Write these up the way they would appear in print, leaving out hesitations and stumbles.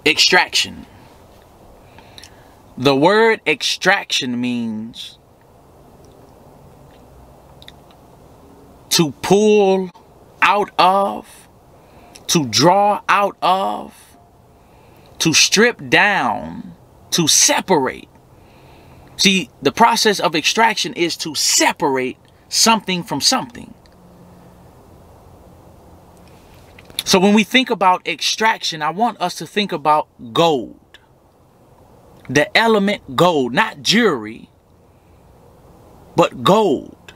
Extraction. The word extraction means to pull out of, to draw out of, to strip down, to separate. See, the process of extraction is to separate something from something. So when we think about extraction, I want us to think about gold. The element gold, not jewelry, but gold.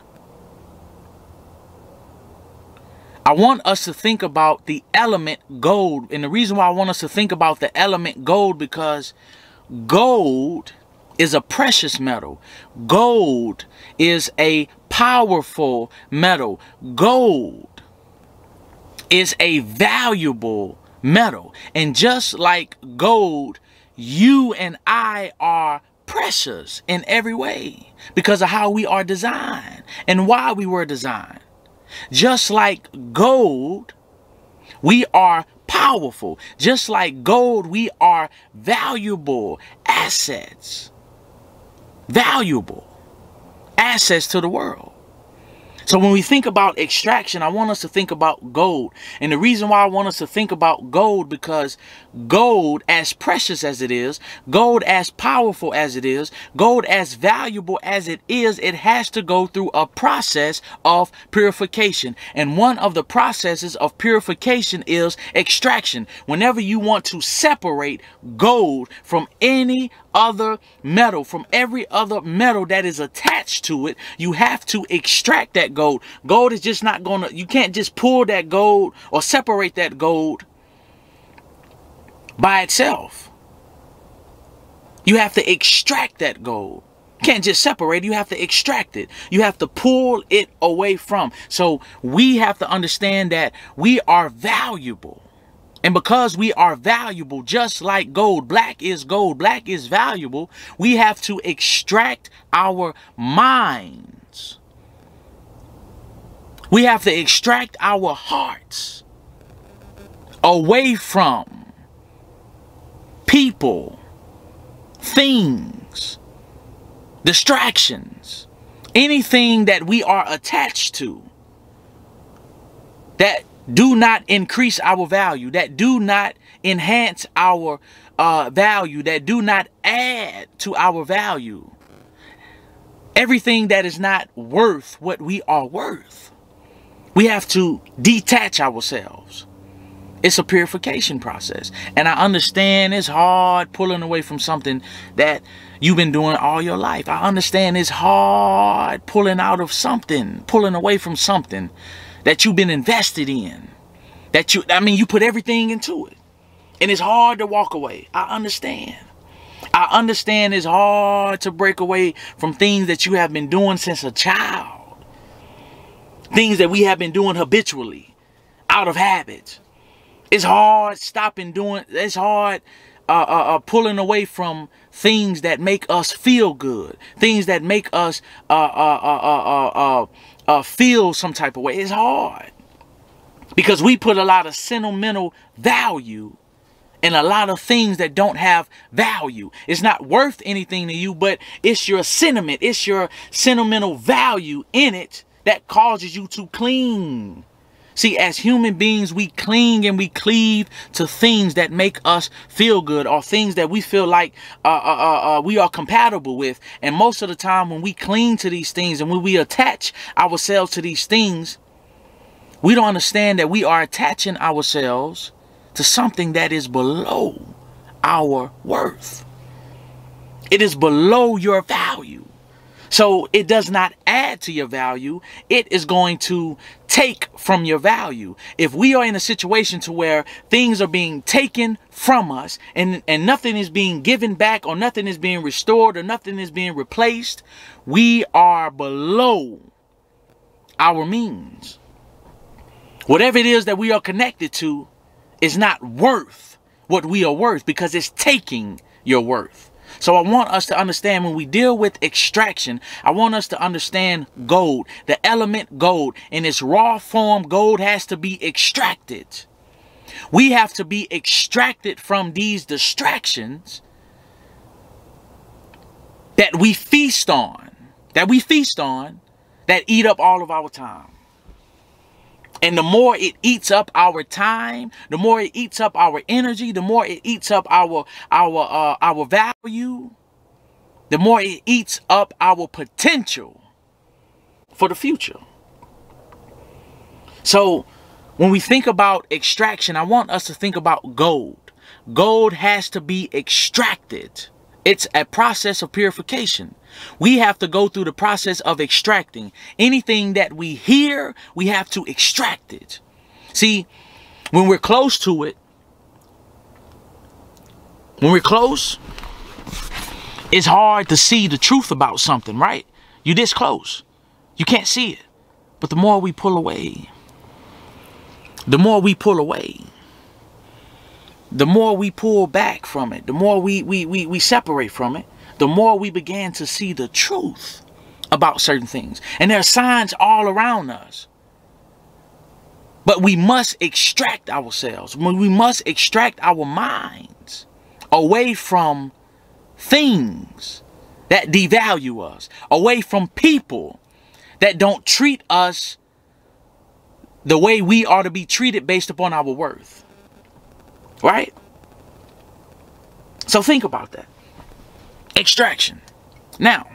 I want us to think about the element gold. And the reason why I want us to think about the element gold, because gold is a precious metal. Gold is a powerful metal. Gold is a valuable metal. And just like gold, you and I are precious in every way because of how we are designed and why we were designed. Just like gold, we are powerful. Just like gold, we are valuable assets. Valuable assets to the world. So when we think about extraction, I want us to think about gold. And the reason why I want us to think about gold, because gold, as precious as it is, gold as powerful as it is, gold as valuable as it is, it has to go through a process of purification. And one of the processes of purification is extraction. Whenever you want to separate gold from any other metal, from every other metal that is attached to it, you have to extract that gold. Gold is just not gonna, you can't just pull that gold or separate that gold by itself. You have to extract that gold. You can't just separate it, you have to extract it. You have to pull it away from. So we have to understand that we are valuable. And because we are valuable, just like gold, black is gold, black is valuable, we have to extract our minds. We have to extract our hearts away from people, things, distractions, anything that we are attached to that do not increase our value, that do not enhance our value, that do not add to our value. Everything that is not worth what we are worth. We have to detach ourselves. It's a purification process. And I understand it's hard pulling away from something that you've been doing all your life. I understand it's hard pulling out of something, pulling away from something that you've been invested in, that you put everything into it, and it's hard to walk away. I understand it's hard to break away from things that you have been doing since a child, things that we have been doing habitually, out of habit. It's hard stopping doing, it's hard pulling away from things that make us feel good, things that make us feel some type of way. It's hard because we put a lot of sentimental value in a lot of things that don't have value. It's not worth anything to you, but it's your sentiment, it's your sentimental value in it that causes you to cling. See, as human beings, we cling and we cleave to things that make us feel good, or things that we feel like we are compatible with. And most of the time when we cling to these things and when we attach ourselves to these things, we don't understand that we are attaching ourselves to something that is below our worth. It is below your value. So it does not add to your value. It is going to take from your value. If we are in a situation to where things are being taken from us and nothing is being given back, or nothing is being restored, or nothing is being replaced, we are below our means. Whatever it is that we are connected to is not worth what we are worth, because it's taking your worth. So I want us to understand, when we deal with extraction, I want us to understand gold, the element gold. In its raw form, gold has to be extracted. We have to be extracted from these distractions that we feast on, that eat up all of our time. And the more it eats up our time, the more it eats up our energy, the more it eats up our value, the more it eats up our potential for the future. So when we think about extraction, I want us to think about gold. Gold has to be extracted. It's a process of purification. We have to go through the process of extracting. Anything that we hear, we have to extract it. See, when we're close to it, it's hard to see the truth about something, right? You're this close. You can't see it. But the more we pull away, the more we pull back from it, the more we separate from it, the more we begin to see the truth about certain things. And there are signs all around us. But we must extract ourselves. We must extract our minds away from things that devalue us, away from people that don't treat us the way we are to be treated based upon our worth. Right? So think about that. Extraction. Now,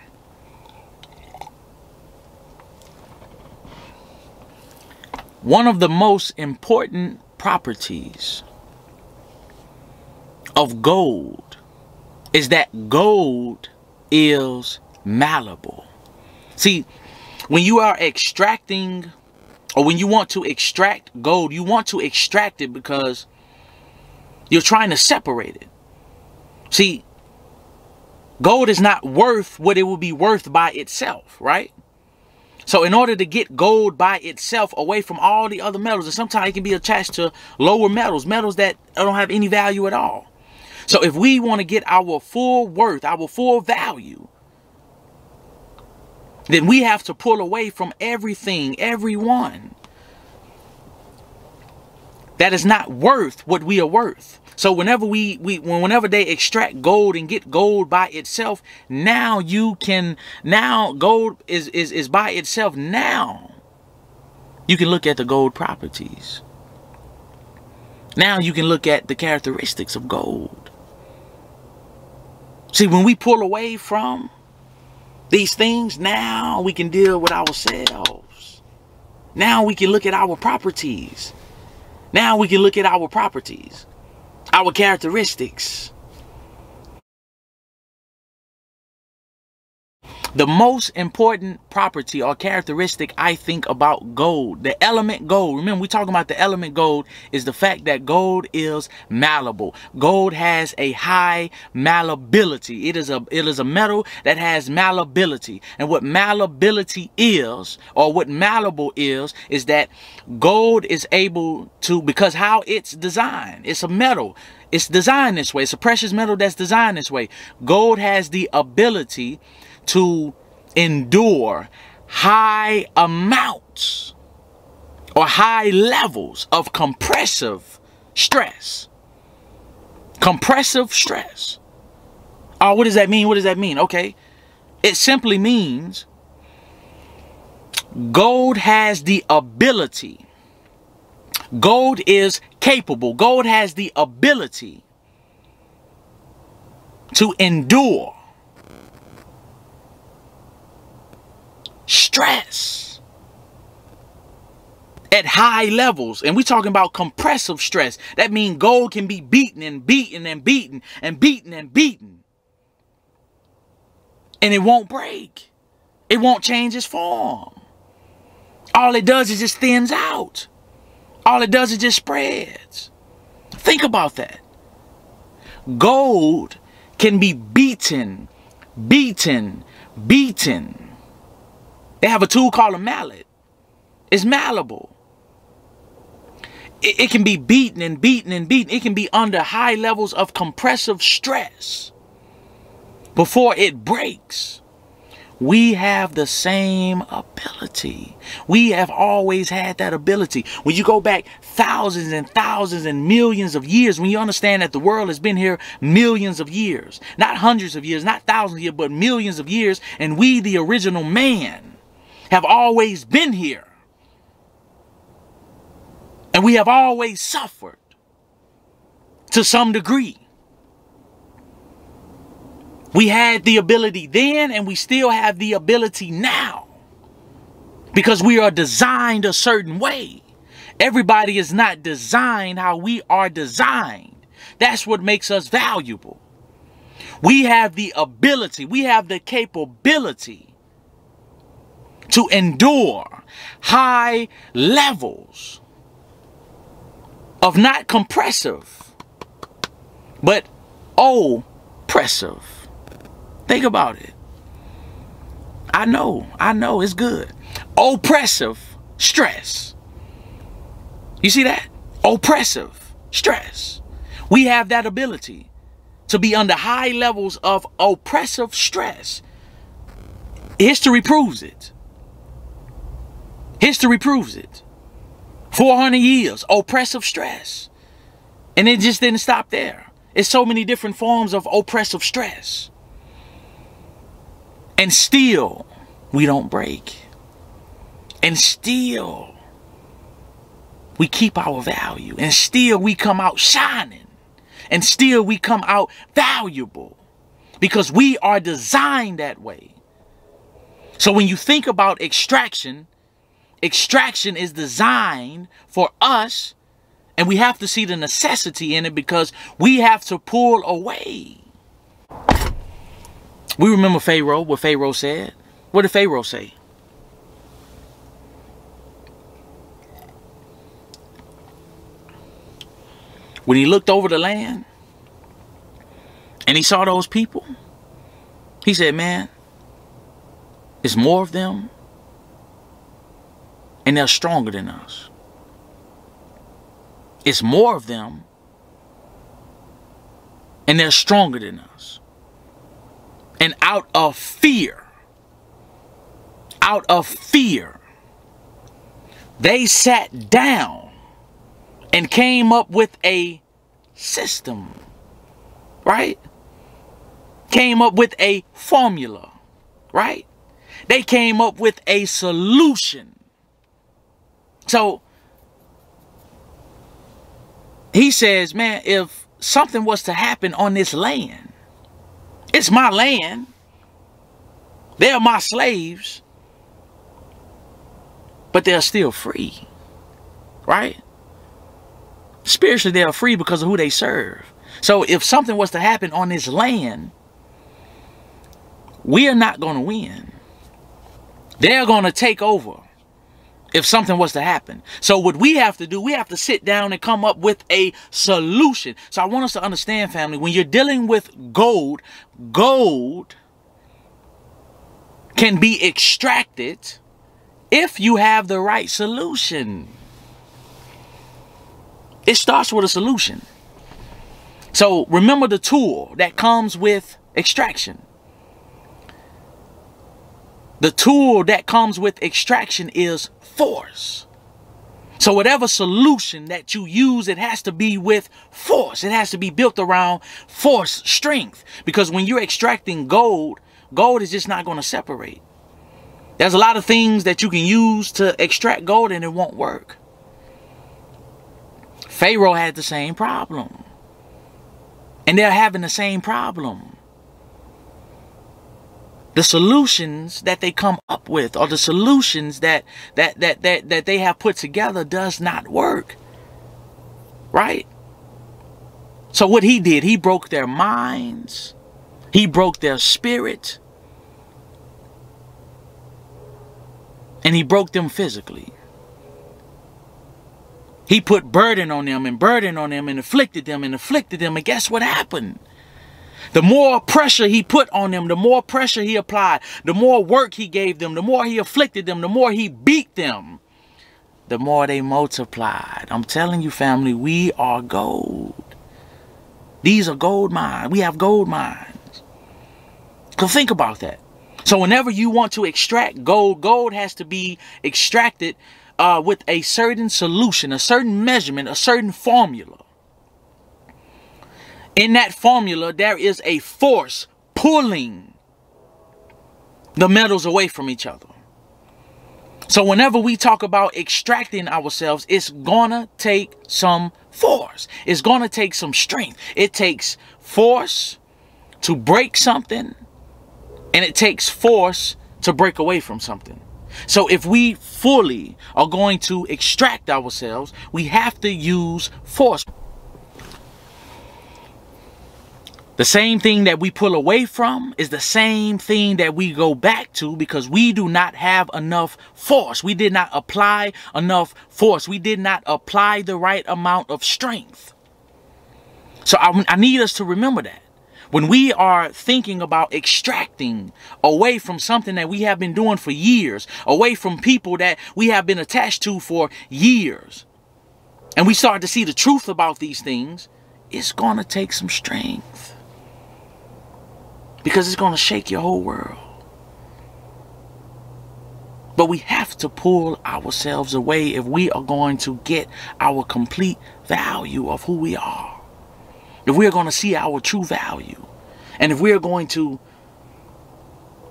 one of the most important properties of gold is that gold is malleable. See, when you are extracting, or when you want to extract gold, you want to extract it because you're trying to separate it. See, gold is not worth what it will be worth by itself, right? So in order to get gold by itself away from all the other metals, and sometimes it can be attached to lower metals, metals that don't have any value at all. So if we want to get our full worth, our full value, then we have to pull away from everything, everyone that is not worth what we are worth. So whenever whenever they extract gold and get gold by itself, now gold is by itself. Now you can look at the gold properties. Now you can look at the characteristics of gold. See, when we pull away from these things, now we can deal with ourselves. Now we can look at our properties. Now we can look at our properties, our characteristics. The most important property or characteristic I think about gold, the element gold, remember we're talking about the element gold, is the fact that gold is malleable. Gold has a high malleability. It is a metal that has malleability. And what malleability is, or what malleable is that gold is able to, because how it's designed, it's a metal. It's designed this way. It's a precious metal that's designed this way. Gold has the ability to endure high amounts or high levels of compressive stress. Compressive stress. Oh, what does that mean? What does that mean? Okay. It simply means gold has the ability. Gold is capable. Gold has the ability to endure stress at high levels. And we're talking about compressive stress. That means gold can be beaten and beaten and beaten and beaten and beaten, and it won't break. It won't change its form. All it does is just thins out. All it does is just spreads. Think about that. Gold can be beaten, beaten, beaten. They have a tool called a mallet. It's malleable. It can be beaten and beaten and beaten. It can be under high levels of compressive stress before it breaks. We have the same ability. We have always had that ability. When you go back thousands and thousands and millions of years, when you understand that the world has been here millions of years, not hundreds of years, not thousands of years, but millions of years, and we, the original man, have always been here. And we have always suffered to some degree. We had the ability then, and we still have the ability now, because we are designed a certain way. Everybody is not designed how we are designed. That's what makes us valuable. We have the ability, we have the capability to endure high levels of not compressive, but oppressive. Think about it. I know, it's good. Oppressive stress. You see that? Oppressive stress. We have that ability to be under high levels of oppressive stress. History proves it. History proves it. 400 years, oppressive stress. And it just didn't stop there. It's so many different forms of oppressive stress. And still, we don't break. And still, we keep our value. And still, we come out shining. And still, we come out valuable. Because we are designed that way. So when you think about extraction, extraction is designed for us. And we have to see the necessity in it, because we have to pull away. We remember Pharaoh, what Pharaoh said. What did Pharaoh say? When he looked over the land and he saw those people, he said, man, it's more of them and they're stronger than us. It's more of them and they're stronger than us. And out of fear, they sat down and came up with a system, right? Came up with a formula, right? They came up with a solution. So he says, man, if something was to happen on this land, it's my land. They're my slaves. But they're still free. Right? Spiritually, they are free because of who they serve. So if something was to happen on this land, we are not going to win. They're going to take over if something was to happen. So what we have to do, we have to sit down and come up with a solution. So I want us to understand, family, when you're dealing with gold, gold can be extracted if you have the right solution. It starts with a solution. So remember the tool that comes with extraction. The tool that comes with extraction is force. So whatever solution that you use, it has to be with force. It has to be built around force, strength. Because when you're extracting gold, gold is just not going to separate. There's a lot of things that you can use to extract gold and it won't work. Pharaoh had the same problem. And they're having the same problem. The solutions that they come up with, or the solutions that they have put together, does not work. Right? So what he did, he broke their minds. He broke their spirit. And he broke them physically. He put burden on them and burden on them and afflicted them and afflicted them. And guess what happened? The more pressure he put on them, the more pressure he applied, the more work he gave them, the more he afflicted them, the more he beat them, the more they multiplied. I'm telling you, family, we are gold. These are gold mines. We have gold mines. So think about that. So whenever you want to extract gold, gold has to be extracted with a certain solution, a certain measurement, a certain formula. In that formula, there is a force pulling the metals away from each other. So whenever we talk about extracting ourselves, it's gonna take some force. It's gonna take some strength. It takes force to break something, and it takes force to break away from something. So if we fully are going to extract ourselves, we have to use force. The same thing that we pull away from is the same thing that we go back to, because we do not have enough force. We did not apply enough force. We did not apply the right amount of strength. So I need us to remember that. When we are thinking about extracting away from something that we have been doing for years, away from people that we have been attached to for years, and we start to see the truth about these things, it's going to take some strength. Because it's going to shake your whole world. But we have to pull ourselves away if we are going to get our complete value of who we are. If we are going to see our true value. And if we are going to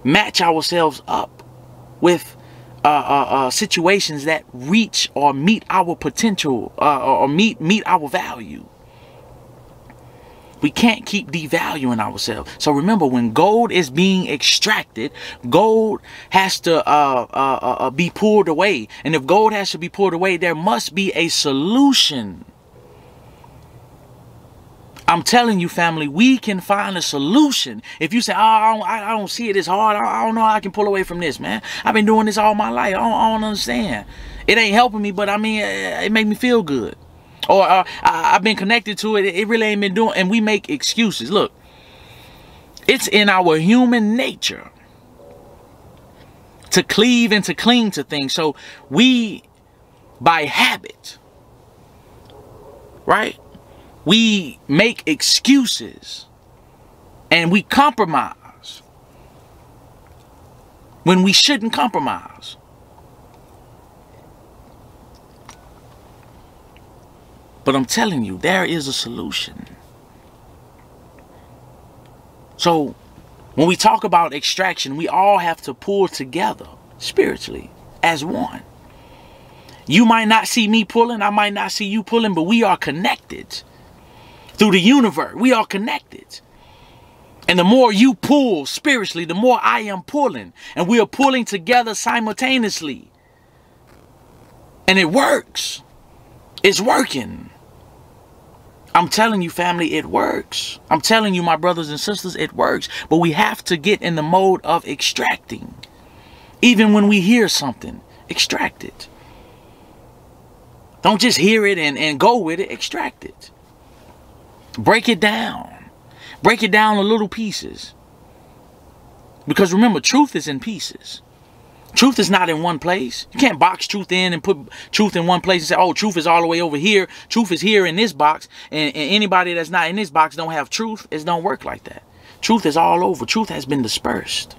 match ourselves up with situations that reach or meet our potential or meet our value. We can't keep devaluing ourselves. So remember, when gold is being extracted, gold has to be pulled away. And if gold has to be pulled away, there must be a solution. I'm telling you, family, we can find a solution. If you say, oh, I don't see it, it's hard. I don't know how I can pull away from this, man. I've been doing this all my life. I don't understand. It ain't helping me, but I mean, it make me feel good. Or I've been connected to it. It really ain't been doing. And we make excuses. Look, it's in our human nature to cleave and to cling to things. So we, by habit, right? We make excuses and we compromise when we shouldn't compromise. But I'm telling you, there is a solution. So when we talk about extraction, we all have to pull together spiritually as one. You might not see me pulling, I might not see you pulling, but we are connected through the universe. We are connected. And the more you pull spiritually, the more I am pulling. And we are pulling together simultaneously. And it works. It's working. I'm telling you, family, it works. I'm telling you, my brothers and sisters, it works. But we have to get in the mode of extracting. Even when we hear something, extract it. Don't just hear it and go with it. Extract it. Break it down. Break it down in little pieces. Because remember, truth is in pieces. Truth is not in one place. You can't box truth in and put truth in one place and say, oh, truth is all the way over here. Truth is here in this box. And anybody that's not in this box don't have truth. It don't work like that. Truth is all over. Truth has been dispersed.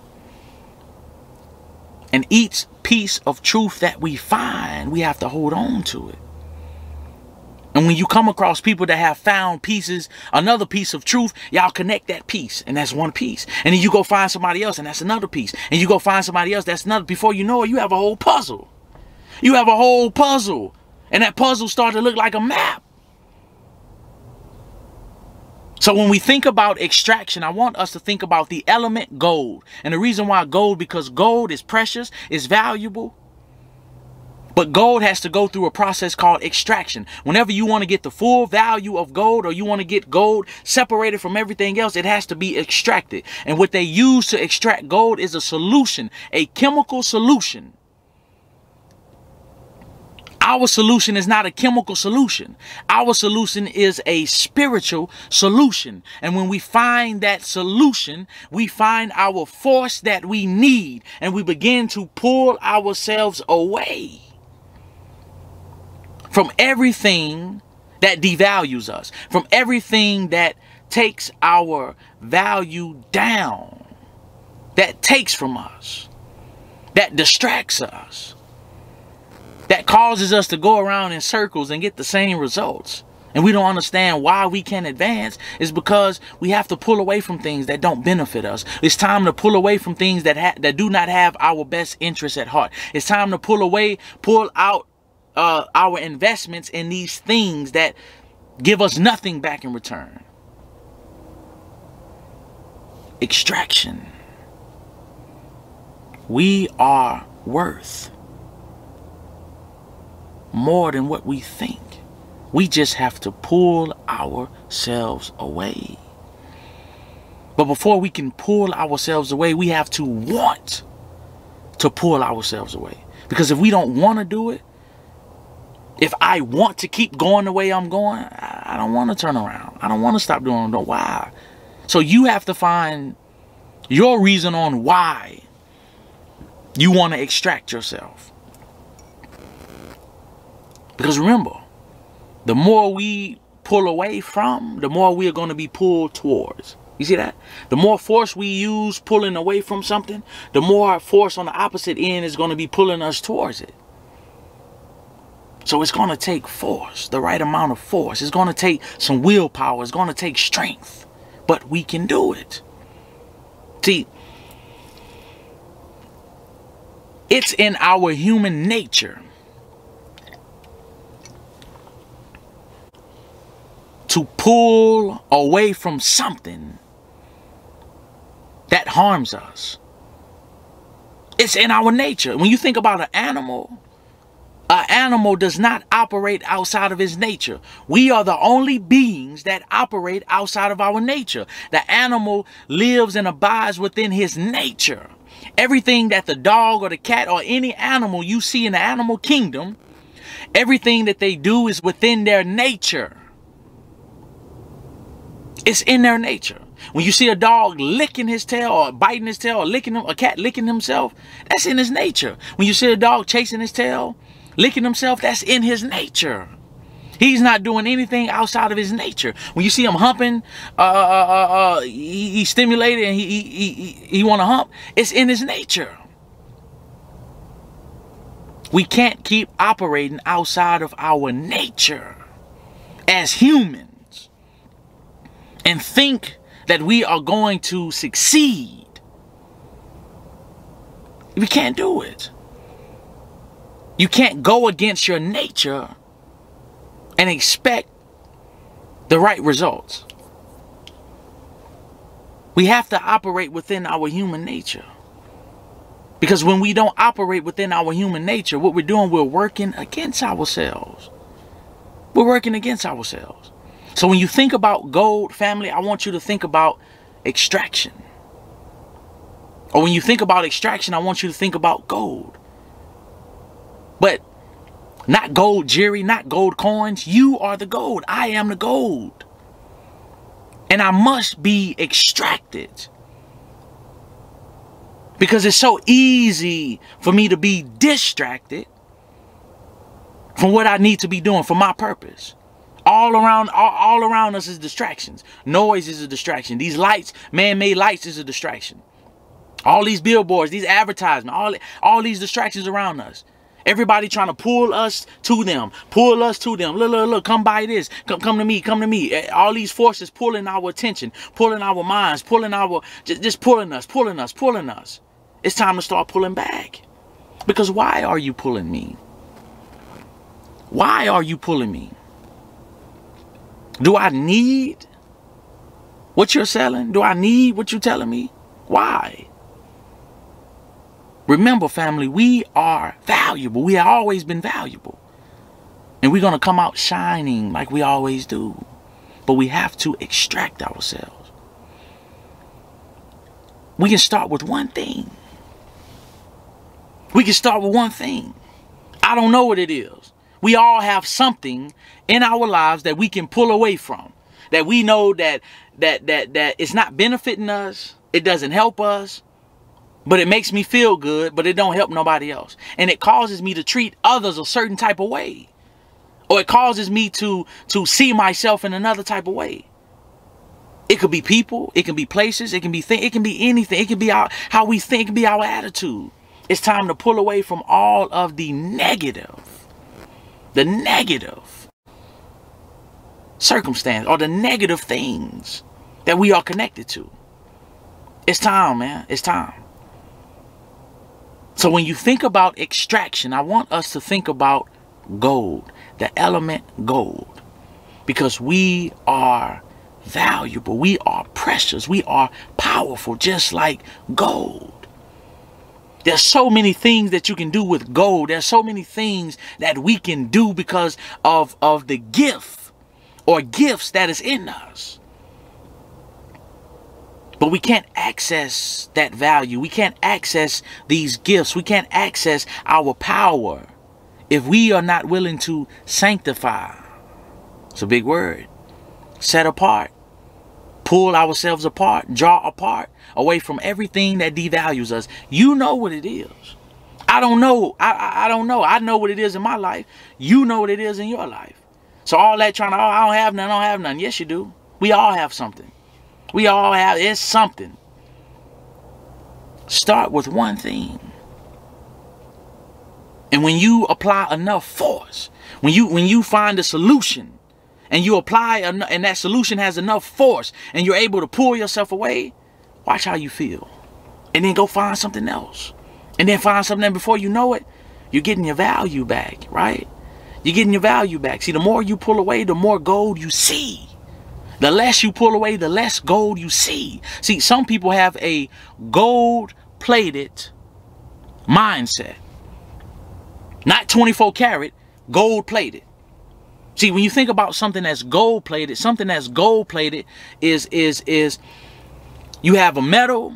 And each piece of truth that we find, we have to hold on to it. And when you come across people that have found pieces, another piece of truth, y'all connect that piece. And that's one piece. And then you go find somebody else and that's another piece. And you go find somebody else, that's another. Before you know it, you have a whole puzzle. You have a whole puzzle. And that puzzle starts to look like a map. So when we think about extraction, I want us to think about the element gold. And the reason why gold, because gold is precious, is valuable. But gold has to go through a process called extraction. Whenever you want to get the full value of gold, or you want to get gold separated from everything else, it has to be extracted. And what they use to extract gold is a solution, a chemical solution. Our solution is not a chemical solution. Our solution is a spiritual solution. And when we find that solution, we find our force that we need, and we begin to pull ourselves away from everything that devalues us, from everything that takes our value down. that takes from us, that distracts us, that causes us to go around in circles and get the same results. And we don't understand why we can't advance. Is because we have to pull away from things that don't benefit us. It's time to pull away from things that do not have our best interests at heart. It's time to pull out our investments in these things that give us nothing back in return. Extraction. We are worth more than what we think. We just have to pull ourselves away. But before we can pull ourselves away, we have to want to pull ourselves away. Because if we don't want to do it, if I want to keep going the way I'm going, I don't want to turn around. I don't want to stop doing it. Why? So you have to find your reason on why you want to extract yourself. Because remember, the more we pull away from, the more we are going to be pulled towards. You see that? The more force we use pulling away from something, the more force on the opposite end is going to be pulling us towards it. So it's going to take force, the right amount of force. It's going to take some willpower. It's going to take strength. But we can do it. See, it's in our human nature to pull away from something that harms us. It's in our nature. When you think about an animal does not operate outside of its nature. We are the only beings that operate outside of our nature. The animal lives and abides within his nature. Everything that the dog or the cat or any animal you see in the animal kingdom, everything that they do is within their nature. It's in their nature. When you see a dog licking his tail or biting his tail or licking him, a cat licking himself, that's in his nature. When you see a dog chasing his tail, licking himself, that's in his nature. He's not doing anything outside of his nature. When you see him humping, he's stimulated and he want to hump, it's in his nature. We can't keep operating outside of our nature as humans and think that we are going to succeed. We can't do it. You can't go against your nature and expect the right results. We have to operate within our human nature. Because when we don't operate within our human nature, what we're doing, we're working against ourselves. We're working against ourselves. So when you think about gold, family, I want you to think about extraction. Or when you think about extraction, I want you to think about gold. But not gold jewelry, not gold coins. You are the gold. I am the gold. And I must be extracted. Because it's so easy for me to be distracted from what I need to be doing for my purpose. All around us is distractions. Noise is a distraction. These lights, man-made lights, is a distraction. All these billboards, these advertisements, all these distractions around us. Everybody trying to pull us to them. Pull us to them. Look, come buy this. Come to me, come to me. All these forces pulling our attention, pulling our minds, just pulling us. It's time to start pulling back. Because why are you pulling me? Why are you pulling me? Do I need what you're selling? Do I need what you're telling me? Why? Remember, family, we are valuable. We have always been valuable. And we're going to come out shining like we always do. But we have to extract ourselves. We can start with one thing. We can start with one thing. I don't know what it is. We all have something in our lives that we can pull away from. That we know that it's not benefiting us. It doesn't help us. But it makes me feel good, but it don't help nobody else. And it causes me to treat others a certain type of way. Or it causes me to see myself in another type of way. It could be people. It can be places. It can be things. It can be anything. It can be how we think. It can be our attitude. It's time to pull away from all of the negative circumstance or the negative things that we are connected to. It's time, man. It's time. So when you think about extraction, I want us to think about gold, the element gold, because we are valuable. We are precious. We are powerful, just like gold. There's so many things that you can do with gold. There's so many things that we can do because of the gift or gifts that is in us. But we can't access that value. We can't access these gifts. We can't access our power if we are not willing to sanctify. It's a big word. Set apart. Pull ourselves apart. Draw apart. Away from everything that devalues us. You know what it is. I don't know. I don't know. I know what it is in my life. You know what it is in your life. So all that trying to, oh, I don't have none. I don't have none. Yes, you do. We all have something. We all have, it's something. Start with one thing. And when you apply enough force, when you find a solution and you apply and that solution has enough force and you're able to pull yourself away, watch how you feel. And then go find something else. And then find something, and before you know it, you're getting your value back, right? You're getting your value back. See, the more you pull away, the more gold you see. The less you pull away, the less gold you see. See, some people have a gold-plated mindset. Not 24 karat, gold-plated. See, when you think about something that's gold-plated, is you have a metal,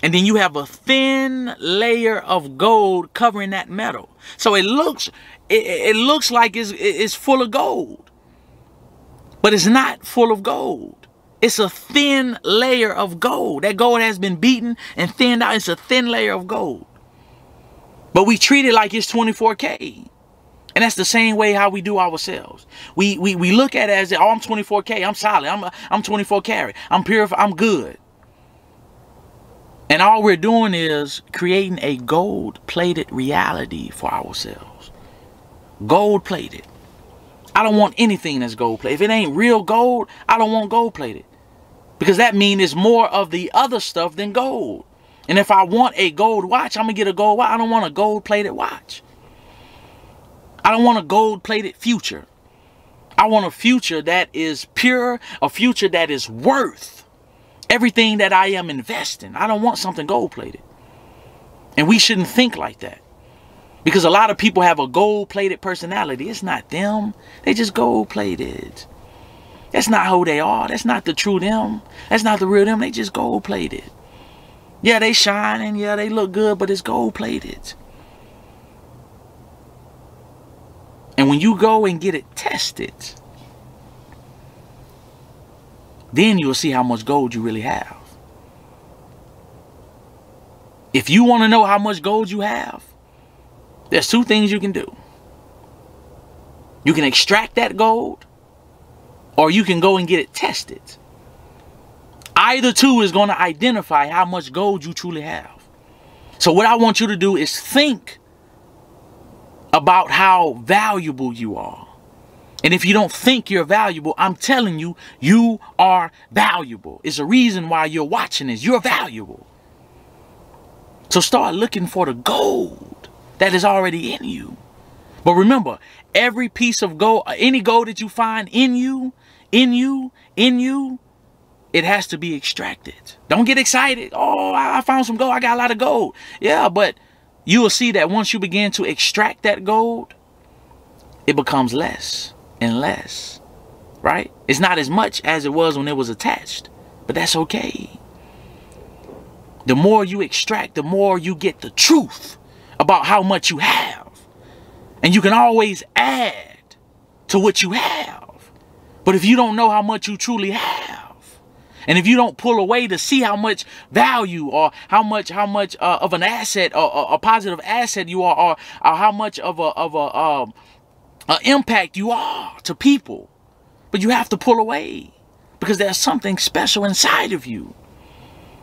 and then you have a thin layer of gold covering that metal. So it looks like it's full of gold. But it's not full of gold. It's a thin layer of gold. That gold has been beaten and thinned out. It's a thin layer of gold. But we treat it like it's 24K. And that's the same way how we do ourselves. We look at it as, oh, I'm 24K. I'm solid. I'm 24 karat. I'm pure. I'm good. And all we're doing is creating a gold-plated reality for ourselves. Gold-plated. I don't want anything that's gold-plated. If it ain't real gold, I don't want gold-plated. Because that means it's more of the other stuff than gold. And if I want a gold watch, I'm going to get a gold watch. I don't want a gold-plated watch. I don't want a gold-plated future. I want a future that is pure, a future that is worth everything that I am investing. I don't want something gold-plated. And we shouldn't think like that. Because a lot of people have a gold-plated personality. It's not them. They just gold-plated. That's not who they are. That's not the true them. That's not the real them. They just gold-plated. Yeah, they shining. Yeah, they look good, but it's gold-plated. And when you go and get it tested, then you'll see how much gold you really have. If you want to know how much gold you have, there's two things you can do. You can extract that gold, or you can go and get it tested. Either two is going to identify how much gold you truly have. So what I want you to do is think about how valuable you are. And if you don't think you're valuable, I'm telling you, you are valuable. It's a reason why you're watching this. You're valuable. So start looking for the gold that is already in you. But remember, every piece of gold, any gold that you find in you, it has to be extracted. Don't get excited. Oh, I found some gold. I got a lot of gold. Yeah, but you will see that once you begin to extract that gold, it becomes less and less, right? It's not as much as it was when it was attached, but that's okay. The more you extract, the more you get the truth about how much you have. And you can always add to what you have. But if you don't know how much you truly have, and if you don't pull away to see how much value or how much of an asset or a positive asset you are, or how much of a impact you are to people, but you have to pull away, Because there's something special inside of you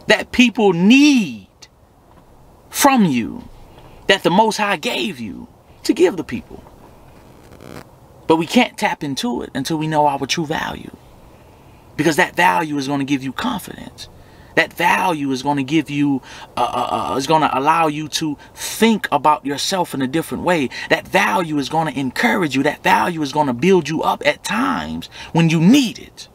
that people need from you, that the Most High gave you to give the people. But we can't tap into it until we know our true value. Because that value is going to give you confidence. That value is going to give you, is going to allow you to think about yourself in a different way. That value is going to encourage you. That value is going to build you up at times when you need it.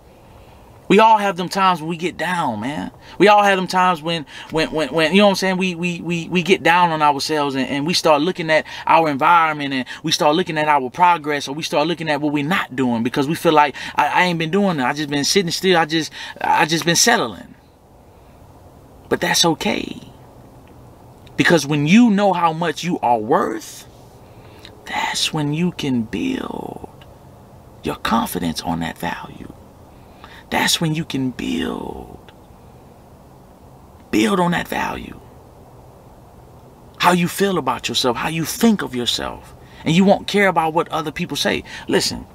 We all have them times when we get down, man. We all have them times when you know what I'm saying, we get down on ourselves and we start looking at our environment and we start looking at our progress, or we start looking at what we're not doing because we feel like I ain't been doing it. I just been sitting still. I just been settling. But that's okay. Because when you know how much you are worth, that's when you can build your confidence on that value. That's when you can build on that value. How you feel about yourself, how you think of yourself. And you won't care about what other people say. Listen.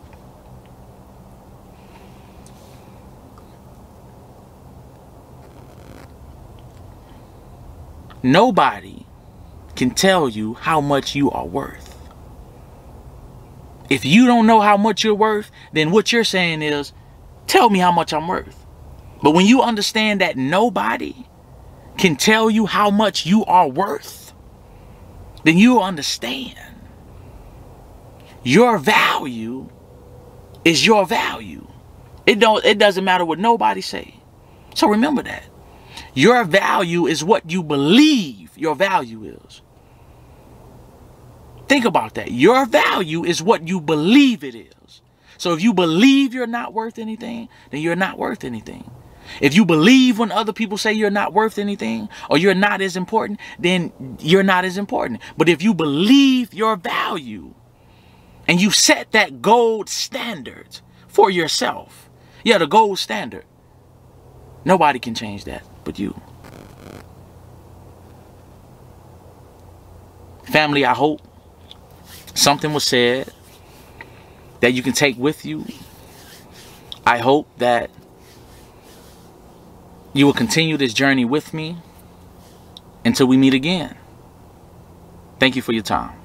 Nobody can tell you how much you are worth. If you don't know how much you're worth, then what you're saying is, tell me how much I'm worth. But when you understand that nobody can tell you how much you are worth, then you understand your value is your value. It doesn't matter what nobody say. So remember that. Your value is what you believe your value is. Think about that. Your value is what you believe it is. So if you believe you're not worth anything, then you're not worth anything. If you believe when other people say you're not worth anything or you're not as important, then you're not as important. But if you believe your value and you set that gold standard for yourself, yeah, the gold standard, nobody can change that but you. Family, I hope something was said that you can take with you. I hope that you will continue this journey with me until we meet again. Thank you for your time.